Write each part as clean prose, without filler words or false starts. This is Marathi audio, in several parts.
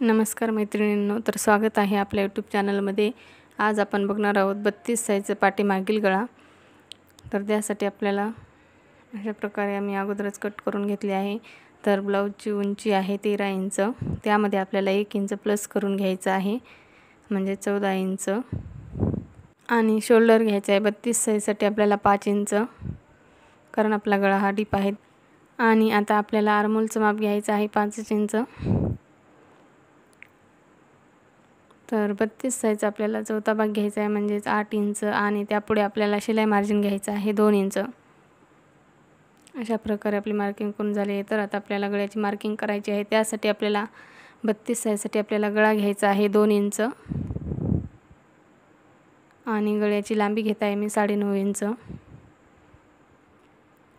नमस्कार मैत्रिणींनो, तर स्वागत आहे आपल्या यूट्यूब चॅनलमध्ये। आज आपण बघणार आहोत 32 साईजचा पाठीमागील गळा। तर त्यासाठी आपल्याला अशा प्रकारे आम्ही अगोदरच कट करून घेतले आहे। तर ब्लाऊजची उंची आहे 13 इंच, त्यामध्ये आपल्याला 1 इंच प्लस करून घ्यायचं आहे, म्हणजे 14 इंच। आणि शोल्डर घ्यायचा आहे 32 साईजसाठी आपल्याला 5 इंच, कारण आपला गळा हा डीप आहे। आणि आता आपल्याला आर्महोलचं माप घ्यायचं आहे 5 इंच। तर 32 साईज आपल्याला चौथा भाग घ्यायचा आहे, म्हणजे 8 इंच। आणि त्यापुढे आपल्याला शिलाई मार्जिन घ्यायचं आहे 2 इंच। अशा प्रकारे आपली मार्किंग करून झाली आहे। तर आता आपल्याला गळ्याची मार्किंग करायची आहे। त्यासाठी आपल्याला 32 साईजसाठी आपल्याला गळा घ्यायचा आहे 2 इंच। आणि गळ्याची लांबी घेत आहे मी 9.5 इंच।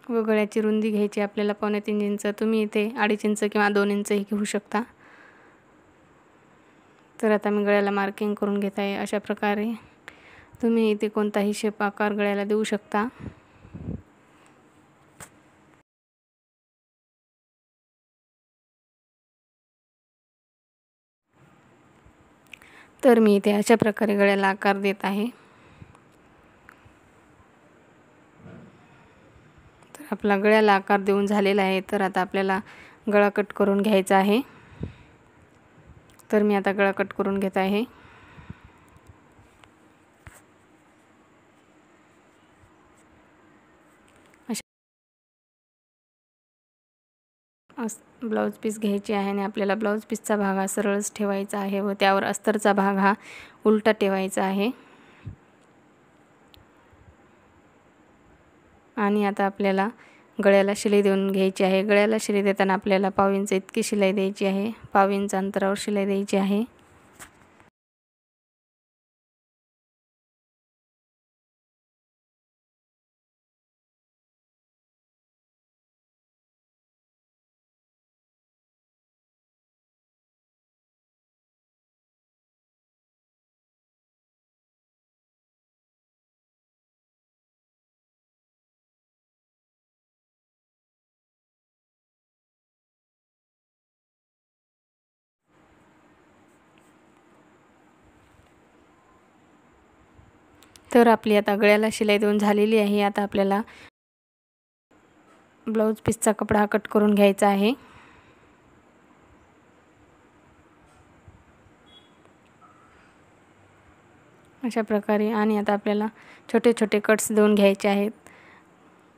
व गळ्याची रुंदी घ्यायची आपल्याला 3.25 इंच। तुम्ही इथे 2.5 इंच किंवा 2 इंच ही घेऊ शकता। तर आता मी गळ्याला मार्किंग करून घेत आहे। अशा प्रकारे तुम्ही इथे कोणताही शेप आकार गळ्याला देऊ शकता। तर मी इथे अशा प्रकारे गळ्याला आकार देत आहे। तर आपला गळ्याला आकार देऊन झालेला आहे। तर आता आपल्याला गळा कट करून घ्यायचा आहे। तर मी आता गळा कट करून घेत आहे। ब्लाउज पीस घ्यायची आहे आणि आपल्याला ब्लाउज पीसचा भाग हा सरळच ठेवायचा आहे व त्यावर अस्तरचा भाग हा उलटा ठेवायचा आहे। आणि आता आपल्याला गळ्याला शिलाई देऊन घ्यायची आहे। गळ्याला शिलाई देताना आपल्याला 1/2 इंच इतकी शिलाई द्यायची आहे। 1/2 इंच अंतरावर शिलाई द्यायची आहे। तर आपली आता गळ्याला शिलाई देऊन झालेली आहे। आता आपल्याला ब्लाउज पीसचा कपडा कट करून घ्यायचा आहे। अशा प्रकारे। आणि आता आपल्याला छोटे छोटे कट्स देऊन घ्यायचे आहेत।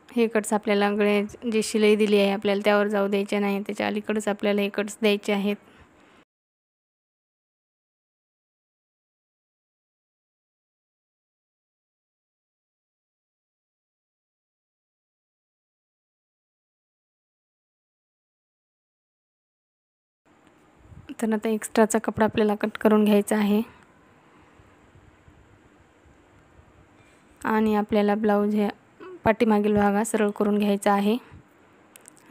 हे कट्स आपल्याला गळे जी शिलाई दिली आहे आपल्याला त्यावर जाऊ द्यायचे नाही, त्याच्या अलीकडेच आपल्याला हे कट्स द्यायचे आहेत। तर आता एक्स्ट्राचा कपडा आपल्याला कट करून घ्यायचा आहे। आणि आपल्याला ब्लाउज हे पाठीमागील भाग हा सरळ करून घ्यायचा आहे।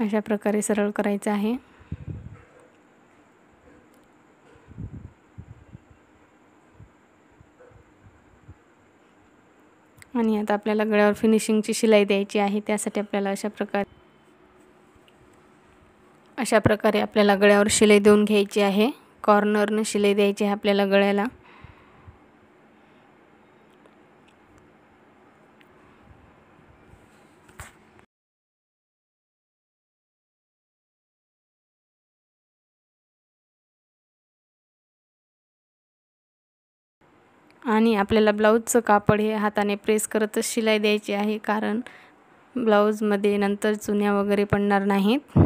अशा प्रकारे सरळ करायचा आहे। आणि आता आपल्याला गळ्यावर फिनिशिंगची शिलाई द्यायची आहे। त्यासाठी आपल्याला अशा प्रकारे आपल्याला गळ्यावर शिलाई देऊन घ्यायची आहे। कॉर्नरने शिलाई द्यायची आहे आपल्याला गळ्याला। आणि आपल्याला ब्लाउजचं कापड हे हाताने प्रेस करतच शिलाई द्यायची आहे, कारण ब्लाउजमध्ये नंतर चुन्या वगैरे पडणार नाहीत।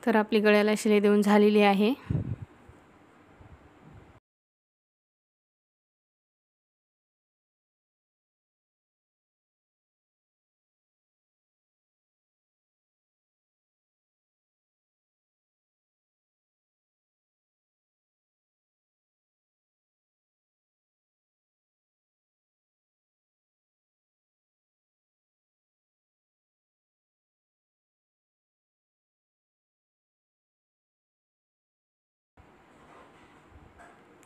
तर आपली गळ्याला शिलाई देऊन झालेली आहे।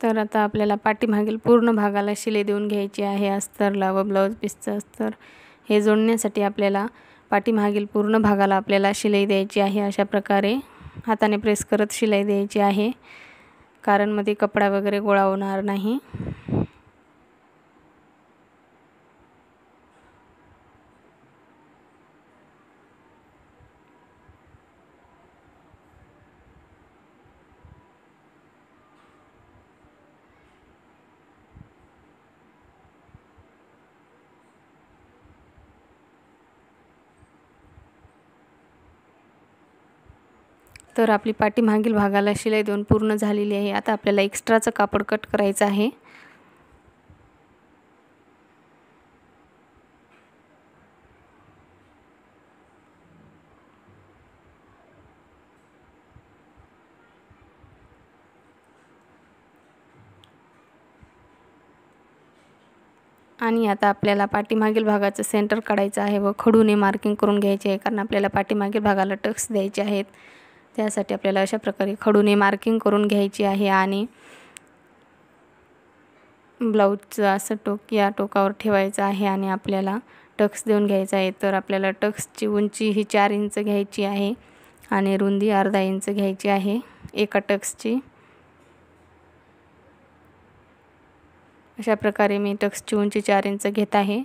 तर आता आपल्याला पाठीमागील पूर्ण भागाला शिलाई देऊन घ्यायची आहे. अस्तरला व ब्लाऊज पीसचं अस्तर हे जोडण्यासाठी आपल्याला पाठीमागील पूर्ण भागाला आपल्याला शिलाई द्यायची आहे. अशा प्रकारे हाताने प्रेस करत शिलाई द्यायची आहे, कारण मध्ये कपडा वगैरे गोळा होणार नाही. तर आपली पाठीमागील भागाला शिलाई देऊन पूर्ण झालेली आहे. आता आपल्याला एक्स्ट्राचं कापड कट करायचं आहे. आणि आता आपल्याला पाठीमागील भागाचं सेंटर काढायचं आहे व खडूने मार्किंग करून घ्यायचे आहे, कारण आपल्याला पाठीमागील भागाला टक्स द्यायचे आहेत. त्यासाठी आपल्याला अशा प्रकारे खडूने मार्किंग करून घ्यायची आहे आणि ब्लाऊजचं असं टोक या टोकावर ठेवायचं आहे आणि आपल्याला टक्स देऊन घ्यायचा आहे. तर आपल्याला टक्सची उंची ही 4 इंच घ्यायची आहे आणि रुंदी अर्धा इंच घ्यायची आहे एका टक्सची. अशा प्रकारे मी टक्सची उंची 4 इंच घेत आहे.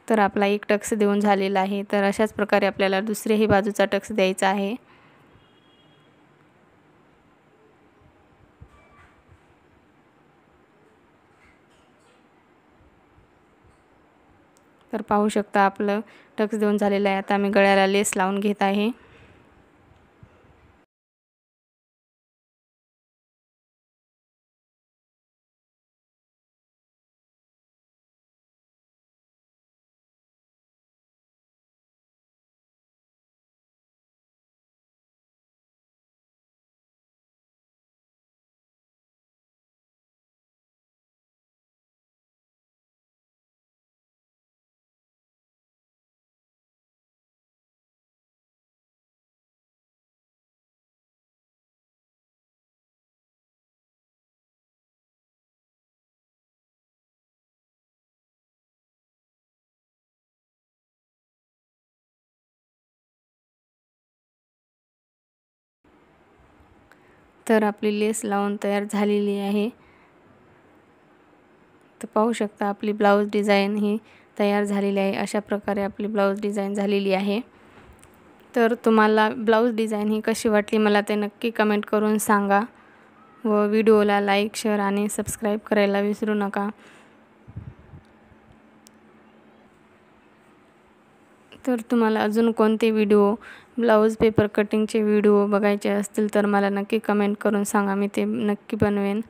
तर आपला एक टक्स देऊन झालेला आहे. तर अशाच प्रकारे आपल्याला दुसऱ्याही बाजूचा टक्स द्यायचा आहे. तर पाहू शकता आपलं टक्स देऊन झालेलं आहे. आता मी गळ्याला लेस लावून घेत आहे. तर आपली लेस लावून तयार झालेली आहे. तर पाहू शकता आपली ब्लाऊज डिझाईन ही तयार झालेली आहे. अशा प्रकारे आपली ब्लाऊज डिझाईन झालेली आहे. तर तुम्हाला ब्लाऊज डिझाईन ही कशी वाटली मला ते नक्की कमेंट करून सांगा व व्हिडिओला लाईक, शेअर आणि सबस्क्राईब करायला विसरू नका. तर तुम्हाला अजून कोणते व्हिडिओ ब्लाऊज पेपर कटिंगचे व्हिडिओ बघायचे असतील तर मला नक्की कमेंट करून सांगा, मी ते नक्की बनवेन.